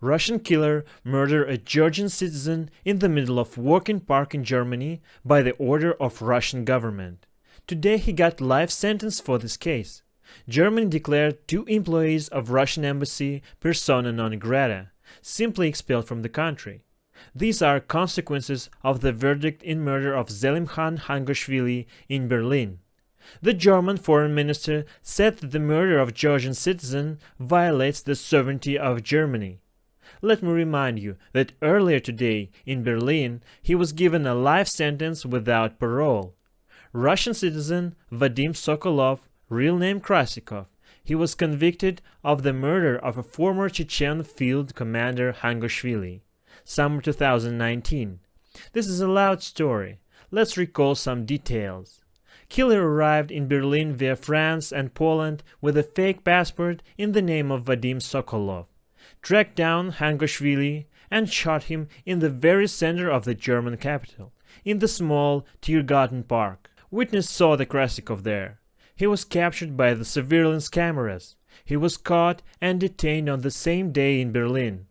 Russian killer murdered a Georgian citizen in the middle of working park in Germany by the order of Russian government. Today he got life sentence for this case. Germany declared 2 employees of Russian embassy persona non grata, simply expelled from the country. These are consequences of the verdict in murder of Zelimkhan Hangashvili in Berlin. The German foreign minister said that the murder of Georgian citizen violates the sovereignty of Germany. Let me remind you that earlier today in Berlin he was given a life sentence without parole. Russian citizen Vadim Sokolov, real name Krasikov, he was convicted of the murder of a former Chechen field commander Hangashvili, summer 2019. This is a loud story. Let's recall some details. Killer arrived in Berlin via France and Poland with a fake passport in the name of Vadim Sokolov, tracked down Hangashvili and shot him in the very center of the German capital, in the small Tiergarten Park. Witness saw the Krasikov there. He was captured by the surveillance cameras. He was caught and detained on the same day in Berlin.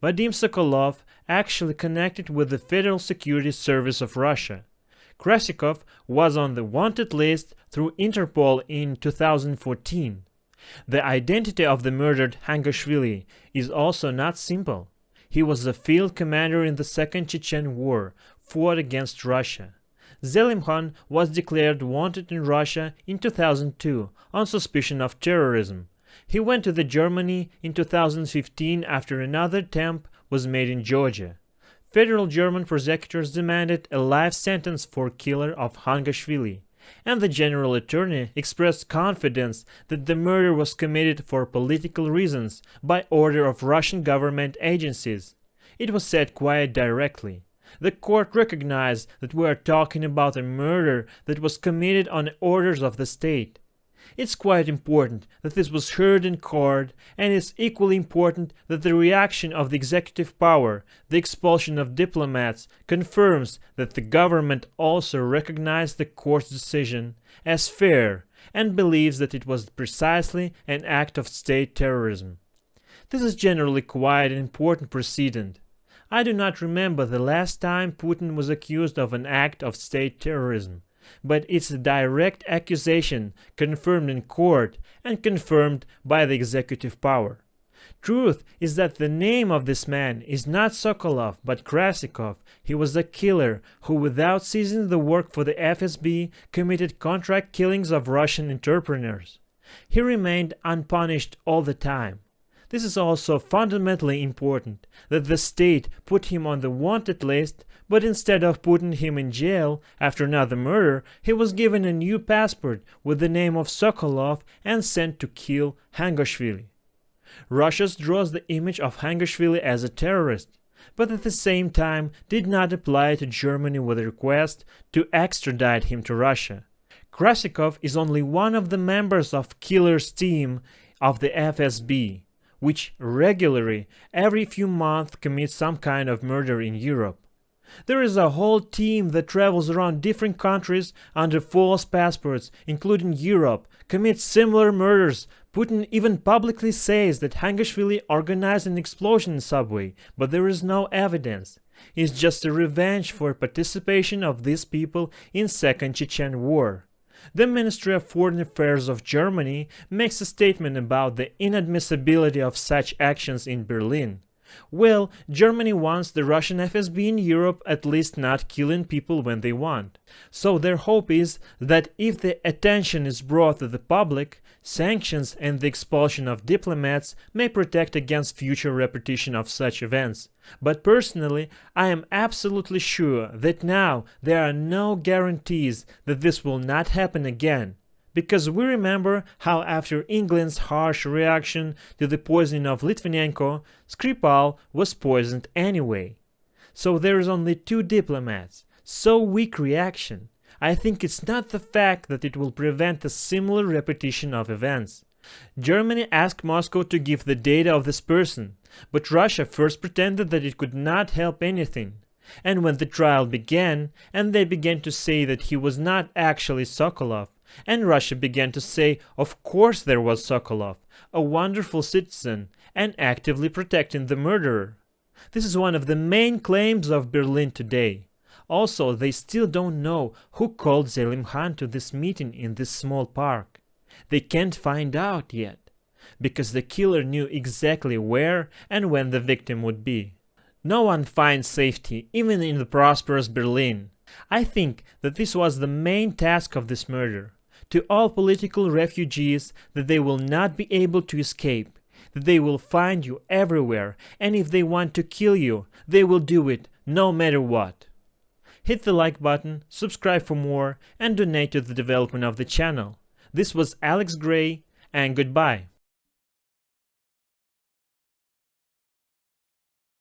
Vadim Sokolov actually connected with the Federal Security Service of Russia. Krasikov was on the wanted list through Interpol in 2014. The identity of the murdered Hangashvili is also not simple. He was a field commander in the Second Chechen War, fought against Russia. Zelimkhan was declared wanted in Russia in 2002 on suspicion of terrorism. He went to Germany in 2015 after another attempt was made in Georgia. Federal German prosecutors demanded a life sentence for killer of Hangashvili, and the general attorney expressed confidence that the murder was committed for political reasons by order of Russian government agencies. It was said quite directly. The court recognized that we are talking about a murder that was committed on orders of the state. It's quite important that this was heard in court, and it's equally important that the reaction of the executive power, the expulsion of diplomats, confirms that the government also recognized the court's decision as fair and believes that it was precisely an act of state terrorism. This is generally quite an important precedent. I do not remember the last time Putin was accused of an act of state terrorism, but it's a direct accusation confirmed in court and confirmed by the executive power. Truth is that the name of this man is not Sokolov but Krasikov. He was a killer who, without ceasing the work for the FSB, committed contract killings of Russian entrepreneurs. He remained unpunished all the time. This is also fundamentally important, that the state put him on the wanted list, but instead of putting him in jail after another murder, he was given a new passport with the name of Sokolov and sent to kill Hangashvili. Russia draws the image of Hangashvili as a terrorist, but at the same time did not apply to Germany with a request to extradite him to Russia. Krasikov is only one of the members of killer's team of the FSB, which regularly, every few months, commits some kind of murder in Europe. There is a whole team that travels around different countries under false passports, including Europe, commits similar murders. Putin even publicly says that Hangashvili organized an explosion in subway, but there is no evidence. It's just a revenge for participation of these people in Second Chechen War. The Ministry of Foreign Affairs of Germany makes a statement about the inadmissibility of such actions in Berlin. Well, Germany wants the Russian FSB in Europe at least not killing people when they want. So their hope is that if the attention is brought to the public, sanctions and the expulsion of diplomats may protect against future repetition of such events. But personally, I am absolutely sure that now there are no guarantees that this will not happen again. Because we remember how after England's harsh reaction to the poisoning of Litvinenko, Skripal was poisoned anyway. So there is only 2 diplomats. So weak reaction. I think it's not the fact that it will prevent a similar repetition of events. Germany asked Moscow to give the data of this person, but Russia first pretended that it could not help anything. And when the trial began, and they began to say that he was not actually Sokolov, and Russia began to say, of course there was Sokolov, a wonderful citizen, and actively protecting the murderer. This is one of the main claims of Berlin today. Also, they still don't know who called Selim Khan to this meeting in this small park. They can't find out yet, because the killer knew exactly where and when the victim would be. No one finds safety, even in the prosperous Berlin. I think that this was the main task of this murder. To all political refugees, that they will not be able to escape, that they will find you everywhere, and if they want to kill you, they will do it no matter what. Hit the like button, subscribe for more, and donate to the development of the channel. This was Alex Gray, and goodbye.